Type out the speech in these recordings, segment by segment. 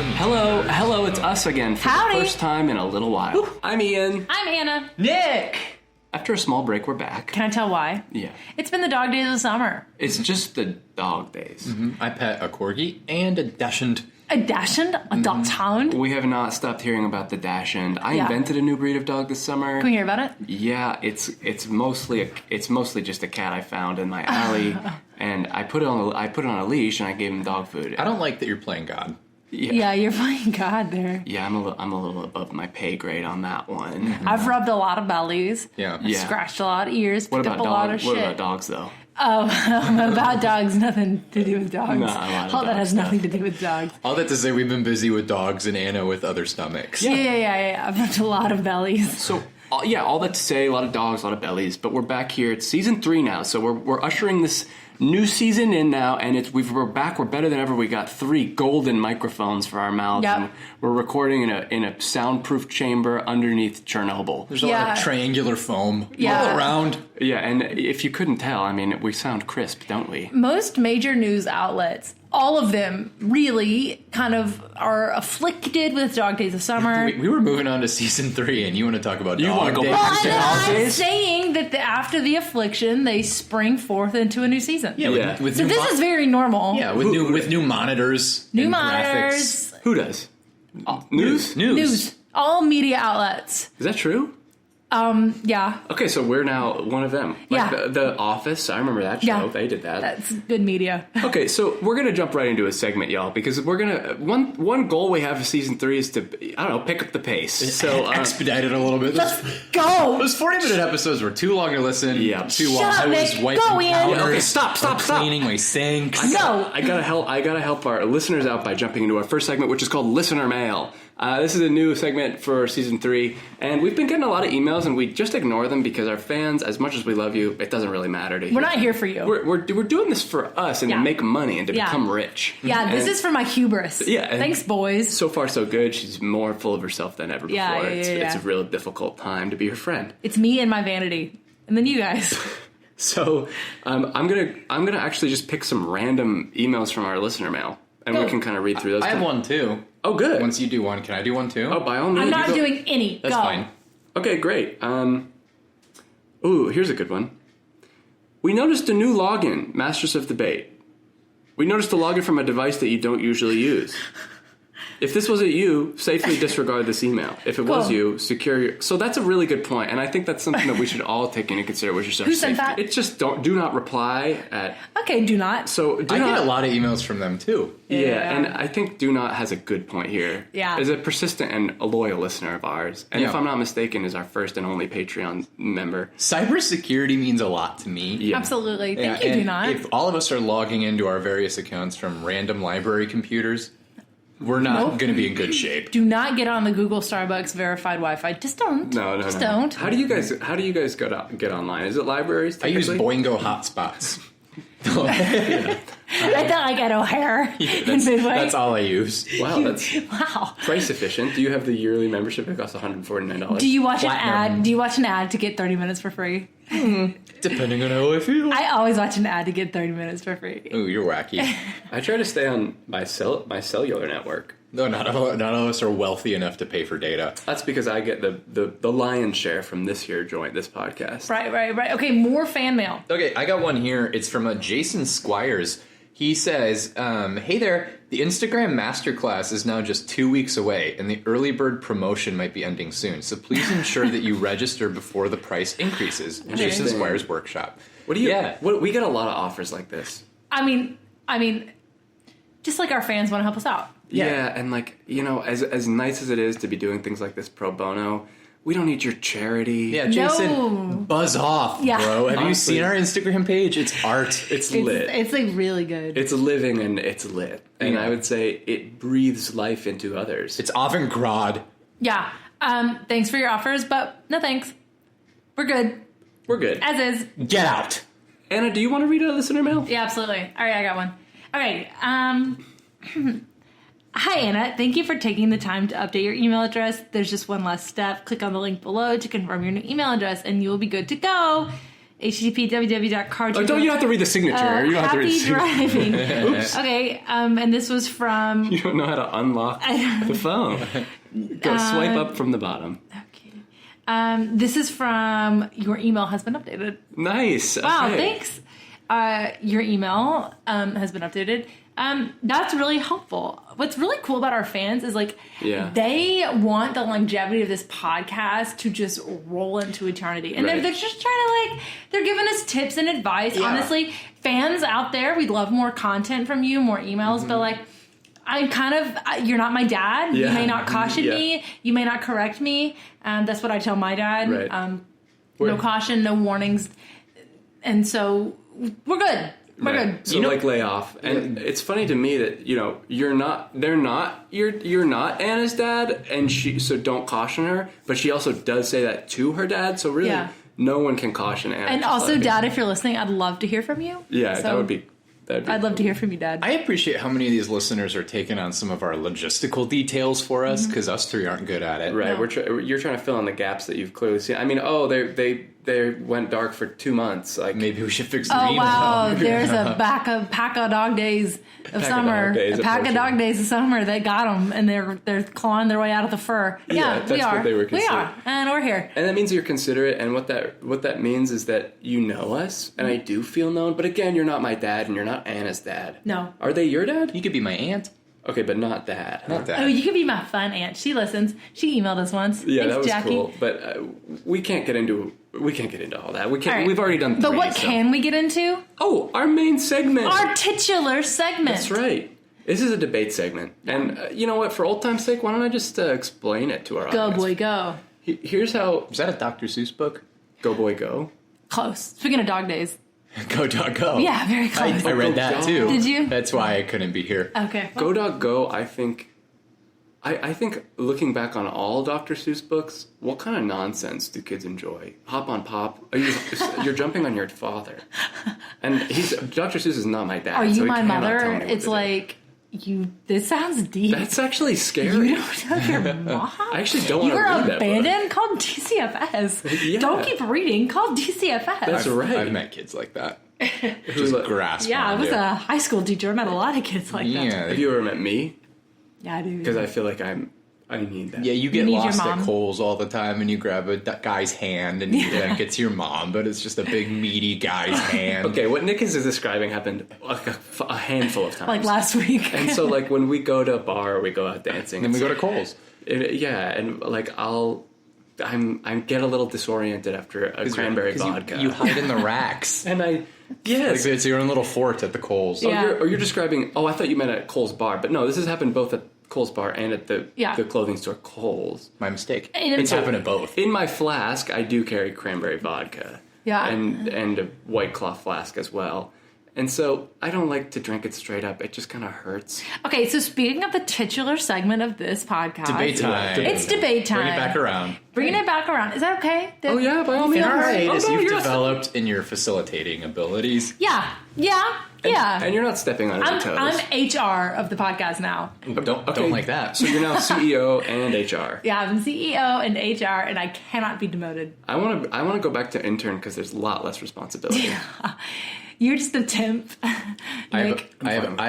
Hello, it's us again for Howdy. the first time in a little while. Woo. I'm Ian. I'm Hannah. Nick! After a small break, we're back. Can I tell why? Yeah. It's been the dog days of summer. It's just the dog days. I pet a corgi and a dachshund. A dachshund, a dachshund. We have not stopped hearing about the dachshund. I Yeah. invented a new breed of dog this summer. Can we hear about it? Yeah, it's mostly just a cat I found in my alley, and I put it on a leash and I gave him dog food. I don't like that you're playing God. Yeah, you're playing God there. Yeah, I'm a little above my pay grade on that one. I've rubbed a lot of bellies. Yeah. Yeah. Scratched a lot of ears. What Picked about up a lot of dogs? What shit. about dogs though? About dogs, nothing to do with dogs. No, a lot of All that dog has stuff. nothing to do with dogs. All that to say, we've been busy with dogs and Anna with other stomachs. Yeah. I've rubbed a lot of bellies. So, all that to say, a lot of dogs, a lot of bellies, but we're back here. It's season 3 now, so we're ushering this new season in now, and we're back. We're better than ever. We got 3 golden microphones for our mouths, Yep. and we're recording in a soundproof chamber underneath Chernobyl. There's a lot of triangular foam Yeah. all around. Yeah, and if you couldn't tell, I mean, we sound crisp, don't we? Most major news outlets, all of them really kind of are afflicted with dog days of summer. We were moving on to season 3, and you want to talk about You dog wanna go days? back to Well, dog I'm days? saying that after the affliction, they spring forth into a new season. Yeah, Yeah. with So new this is very normal. with new monitors, New and monitors, graphics. Who does? News? news, all media outlets. Is that true? Yeah, Okay, so we're now one of them. Like Yeah. the Office, I remember that show. Yeah. They did that. that's good media. Okay, so we're gonna jump right into a segment, y'all, because we're gonna one goal we have for season 3 is to pick up the pace. So Expedite it a little bit. Let's go. Those 40-minute episodes were too long to listen. Yeah. Too Shut long. up, I was Nick. wiping Go, Ian. counters. Okay, stop. Cleaning my sinks. No. I gotta help our listeners out by jumping into our first segment, which is called Listener Mail. This is a new segment for season 3, and we've been getting a lot of emails, and we just ignore them because our fans, as much as we love you, it doesn't really matter to you. We're not here for you. We're doing this for us and Yeah. to make money and to Yeah. become rich. Yeah, this And is for my hubris. Yeah, and- Thanks, boys. so far so good. She's more full of herself than ever before. Yeah, it's yeah. a real difficult time to be her friend. It's me and my vanity, and then you guys. So I'm gonna actually just pick some random emails from our listener mail, and we Go. can kind of read through those. I have one too. Oh, good. Once you do one, can I do one too? Oh, by all means. I'm not you go. doing any. That's Go. fine. Okay, great. Ooh, here's a good one. We noticed a new login, Masters of Debate. We noticed a login from a device that you don't usually use. If this wasn't you, safely disregard this email. If it was Cool. you, secure your... So that's a really good point, and I think that's something that we should all take into consideration. Who sent that? It's just do not reply at... Okay, do not. So do I not... get a lot of emails from them too. Yeah, and I think Do Not has a good point here. Yeah. Is a persistent and a loyal listener of ours. And if Yeah. I'm not mistaken, is our first and only Patreon member. Cybersecurity means a lot to me. Yeah. Absolutely. Thank Yeah, you, do and not. If all of us are logging into our various accounts from random library computers, we're not Nope. going to be in good shape. Do not get on the Google Starbucks verified Wi-Fi. Just don't. No. Just don't. How do you guys get online? Is it libraries? I use typically? Boingo hotspots. I thought I got O'Hare in Midway. That's all I use. Wow, that's Wow. price efficient. Do you have the yearly membership? It costs $149. Do you watch Platinum. an ad? Do you watch an ad to get 30 minutes for free? Depending on how I feel. I always watch an ad to get 30 minutes for free. Ooh, you're wacky. I try to stay on my cellular network. No, none of us are wealthy enough to pay for data. That's because I get the lion's share from this podcast. Right. Okay, more fan mail. Okay, I got one here. It's from Jason Squires. He says, hey there, the Instagram Masterclass is now just 2 weeks away, and the early bird promotion might be ending soon. So please ensure that you register before the price increases. Jason Squires Workshop. What do you? Yeah. We get a lot of offers like this. I mean, just like our fans want to help us out. Yeah, and as nice as it is to be doing things like this pro bono, we don't need your charity. Yeah, Jason, No. buzz off, Yeah. bro. Have Honestly. you seen our Instagram page? It's art. It's lit. It's like really good. It's living and it's lit. And Yeah. I would say it breathes life into others. It's avant-garde. Yeah. Thanks for your offers, but no thanks. We're good. We're good. As is. Get out. Anna, do you want to read a listener mail? Yeah, absolutely. All right, I got one. All right. Hi, Anna. Thank you for taking the time to update your email address. There's just one last step. Click on the link below to confirm your new email address, and you will be good to go. http://www.car. Oh, don't you have to read the signature? You don't have to read the Happy signature. driving. Okay, and this was from. You don't know how to unlock the phone. Go swipe up from the bottom. Okay. This is from your email has been updated. Nice. Wow, Okay. thanks. Your email has been updated. That's really helpful. What's really cool about our fans is Yeah. they want the longevity of this podcast to just roll into eternity. And Right. they're just trying to they're giving us tips and advice. Yeah. Honestly, fans out there, we'd love more content from you, more emails, but I'm kind of, you're not my dad. Yeah. You may not caution Yeah. me. You may not correct me. That's what I tell my dad. Right. No We're- caution, no warnings. And so we're good. We're Right. good. So lay off. And it's funny to me that, you're not Anna's dad, and so don't caution her, but she also does say that to her dad, so really Yeah. no one can caution Anna. And Just also, let her be. Dad, if you're listening, I'd love to hear from you. Yeah, So that would be I'd love to hear from you, Dad. I appreciate how many of these listeners are taking on some of our logistical details for us because us three aren't good at it. Right, No. you're trying to fill in the gaps that you've clearly seen. I mean, they went dark for 2 months. Like Maybe we should fix the Oh email. wow! There's a pack of dog days of summer. A pack of dog days of summer. They got them, and they're clawing their way out of the fur. Yeah, that's we what are. they were We considered. are, and we're here. And that means you're considerate, and what that means is that you know us, and I do feel known. But again, you're not my dad, and you're not Anna's dad. No. Are they your dad? You could be my aunt. Okay, but not dad. Not that. Oh, you could be my fun aunt. She listens. She emailed us once. Yeah, Thanks, that was Jackie. cool. But we can't get into all that. We can't. All right. We've already done 3. But what so- can we get into? Oh, our main segment. Our titular segment. That's right. This is a debate segment, and you know what? For old time's sake, why don't I just explain it to our Go audience? boy, go. Here's how. Was that a Dr. Seuss book? Go boy, go. Close. Speaking of dog days. Go dog go. Yeah, very close. I read Go that dog. too. Did you? That's why I couldn't be here. Okay. Go dog go. I think looking back on all Dr. Seuss books, what kind of nonsense do kids enjoy? Hop on Pop. You're jumping on your father, and Dr. Seuss is not my dad. Are you so he my cannot mother? tell me what It's to do. like this sounds deep. That's actually scary. You don't know your mom? I actually don't You want to were read that book. abandoned? Call DCFS. Yeah. Don't keep reading. Call DCFS. That's right. I've met kids like that. Who's Just grasp. yeah, I on was it. a high school teacher. I met a lot of kids like that. Yeah, Have you ever met me? Yeah, I do. Because I feel like I need that. yeah. You get need your lost mom. at Kohl's all the time, and you grab a guy's hand, and you think it's your mom, but it's just a big meaty guy's hand. Okay, what Nick is describing happened like a handful of times. Like last week. And so, like, when we go to a bar or we go out dancing, Then we it's go to Kohl's. yeah, and like I get a little disoriented after a cranberry 'Cause vodka. You hide in the racks. and Like yes. it's your own little fort at the Kohl's. Yeah. You're describing. Oh, I thought you meant at Kohl's bar, but no, this has happened both at Kohl's bar and at the Yeah. clothing store Kohl's. My mistake. And It's happened at both. In my flask, I do carry cranberry vodka. Yeah. And a White Claw flask as well. And so I don't like to drink it straight up. It just kind of hurts. Okay, so speaking of the titular segment of this podcast. Debate time. It's debate time. Bring it back around. Bringing it back around. Is that okay? Oh yeah, by all means. In our hiatus, Oh, no, you've you're not developed in your facilitating abilities. Yeah. And you're not stepping on any toes. I'm HR of the podcast now. Don't like that. So you're now CEO and HR. Yeah, I'm CEO and HR, and I cannot be demoted. I want to go back to intern because there's a lot less responsibility. You're just a temp. I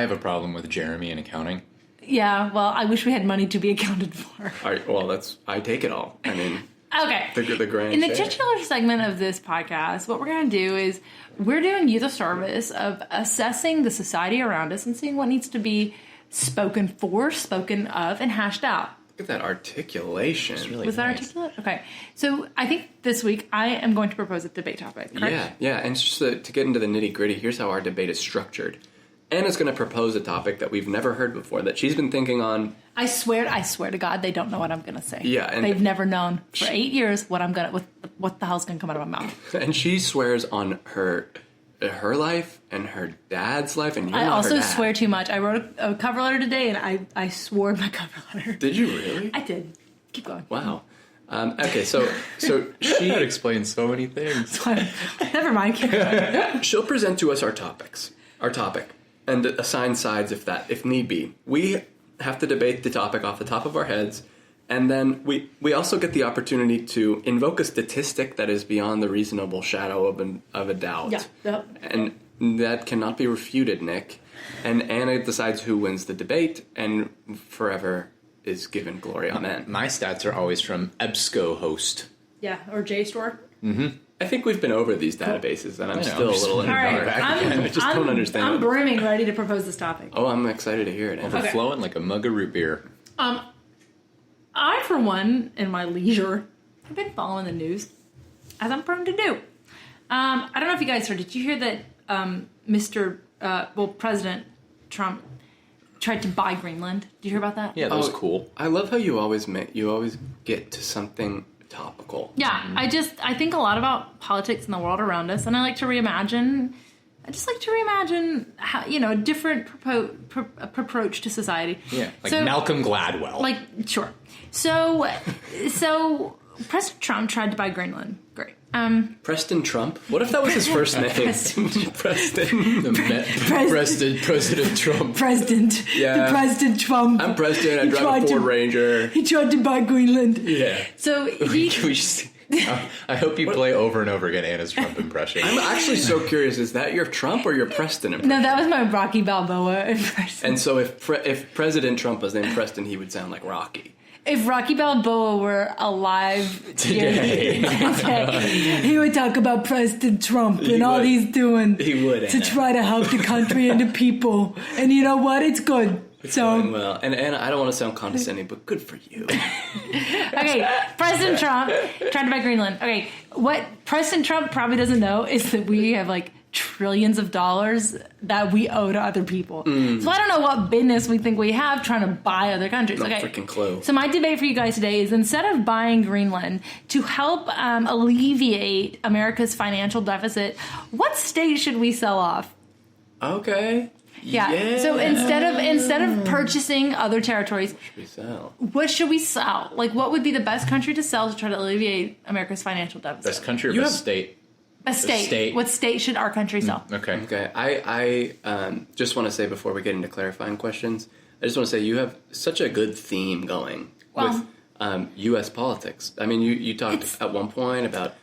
have a problem with Jeremy in accounting. Yeah, well, I wish we had money to be accounted for. All right, well, I take it all. I mean, Okay. the grand In the share. titular segment of this podcast, what we're going to do is we're doing you the service of assessing the society around us and seeing what needs to be spoken for, spoken of, and hashed out. Look at that articulation. Really Was that nice. articulate? Okay. So I think this week I am going to propose a debate topic, correct? Yeah. And just to get into the nitty gritty, here's how our debate is structured. Anna's going to propose a topic that we've never heard before that she's been thinking on. I swear to God, they don't know what I'm going to say. Yeah, and- they've never known for 8 years what the hell's going to come out of my mouth. And she swears on her life and her dad's life, and you're I not also her dad. swear too much. I wrote a cover letter today, and I swore in my cover letter. Did you really? I did. Keep going. Wow. Okay, so That she explains so many things. Never mind. Keep going. she'll present to us our topic, and assign sides if need be. We have to debate the topic off the top of our heads, And then we also get the opportunity to invoke a statistic that is beyond the reasonable shadow of a doubt. Yeah. Yep. And that cannot be refuted, Nick. And Anna decides who wins the debate, and forever is given glory. Amen. My stats are always from EBSCOhost. Yeah, or JSTOR. I think we've been over these databases, and I'm know, still a just little in the All right, dark. I'm, I just don't understand. I'm brimming, ready to propose this topic. Oh, I'm excited to hear it. Anna. Overflowing like a mug of root beer. I, for one, in my leisure, have been following the news, as I'm prone to do. I don't know if you guys heard. Did you hear that President Trump tried to buy Greenland? Did you hear about that? Yeah, that was cool. I love how you always get to something topical. Yeah, I think a lot about politics and the world around us, and I just like to reimagine how, a different approach to society. Yeah, like So- Malcolm Gladwell. Sure. So President Trump tried to buy Greenland. Great. Preston Trump? What if that was his first name? Preston. President Trump. President. Yeah. The President Trump. I'm Preston. I He drive a tried Ford to- Ranger. He tried to buy Greenland. Yeah. So We just- I hope you play over and over again Anna's Trump impression. I'm actually so curious. Is that your Trump or your Preston impression? No, that was my Rocky Balboa impression. And so if President Trump was named Preston, he would sound like Rocky. If Rocky Balboa were alive Today. he would talk about President Trump and all would. he's doing He would, to Anna. try to help the country and the people. And you know what? It's good. Doing well. And Anna, I don't want to sound condescending, but good for you. Okay, President Trump tried to buy Greenland. Okay, what President Trump probably doesn't know is that we have trillions of dollars that we owe to other people. So I don't know what business we think we have trying to buy other countries. No Okay, freaking clue. So my debate for you guys today is, instead of buying Greenland to help alleviate America's financial deficit, what state should we sell off? Okay. Yeah. So instead of purchasing other territories, we sell. what should we sell? What would be the best country to sell to try to alleviate America's financial deficit? Best country or You best have- state? A state. state. What state should our country sell? Okay. Okay. I just want to say before we get into clarifying questions, I just want to say you have such a good theme going Well- with U.S. politics. I mean, you talked at one point about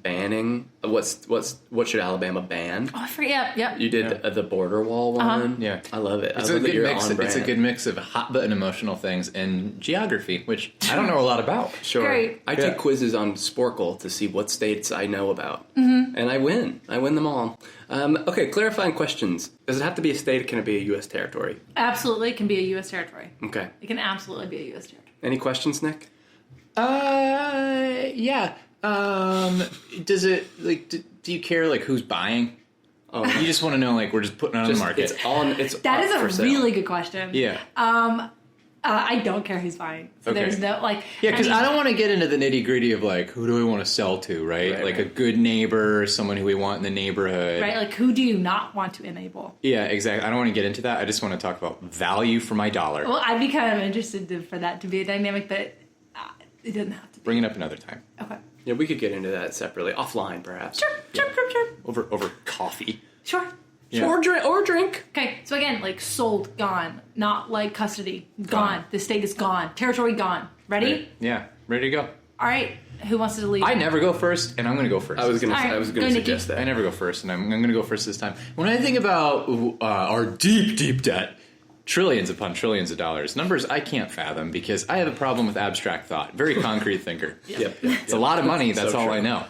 banning. What should Alabama ban? Oh, I forget. Yep. You did the border wall one. Yeah. I love it. It's I a love that good you're mix. on It's a brand. good mix of hot button emotional things and geography, which I don't know a lot about. Sure. Great. I Yeah. take quizzes on Sporkle to see what states I know about. Mm-hmm. And I win. I win them all. Okay, clarifying questions. Does it have to be a state or can it be a U.S. territory? Absolutely, it can be a U.S. territory. Okay. It can absolutely be a U.S. territory. Any questions, Nick? Yeah. Does it do you care who's buying? Oh, You just want to know we're just putting it on the market. It's That up for is a sale. really good question. Yeah. I don't care who's buying. So Okay. there's no Yeah, because mean, I don't want to get into the nitty gritty of who do we want to sell to, right? Right, A right. good neighbor, someone who we want in the neighborhood. right? Who do you not want to enable? Yeah, exactly. I don't want to get into that. I just want to talk about value for my dollar. Well, I'd be kind of interested for that to be a dynamic, but it doesn't have to be. Bring it up another time. Okay. Yeah, we could get into that separately, offline perhaps. Sure. Over coffee. Sure. Yeah. Or drink. Okay, so again, sold, gone, not custody, gone. The state is gone, territory gone. Ready? Right. Yeah, ready to go. All right. Who wants to lead? I never go first, and I'm going to go first. I was gonna All right, I was go, gonna Nikki. suggest that. I never go first, and I'm going to go first this time. When I think about our deep debt, trillions upon trillions of dollars, numbers I can't fathom because I have a problem with abstract thought. Very concrete thinker. Yep. It's a lot of money. That's So all true. I know.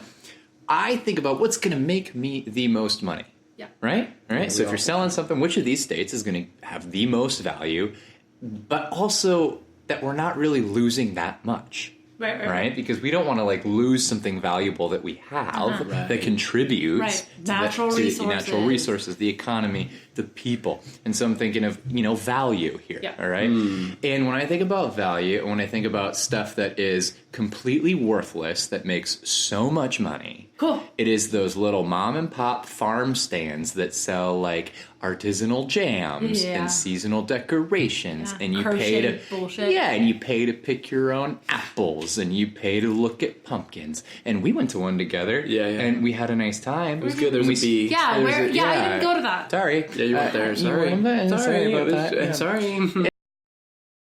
I think about what's going to make me the most money. Yeah. Right? All right. So if all you're selling something, which of these states is going to have the most value, but also that we're not really losing that much. Right. Because we don't want to lose something valuable that we have Right. that contributes Right. to Natural to resources. natural resources, the economy, the people. And so I'm thinking of, value here. Yeah. All right. And when I think about value, when I think about stuff that is completely worthless, that makes so much money. Cool. It is those little mom and pop farm stands that sell artisanal jams Yeah. and seasonal decorations, Yeah. and you pay to Crocheted bullshit. yeah, and you pay to pick your own apples, and you pay to look at pumpkins. And we went to one together, Yeah. and we had a nice time. It was good. There was And a we- bee. Yeah, There was where? a- Yeah, I yeah. didn't go to that. Sorry, Yeah, you weren't there. You Sorry. weren't there. Sorry It about was- that. Yeah. Sorry.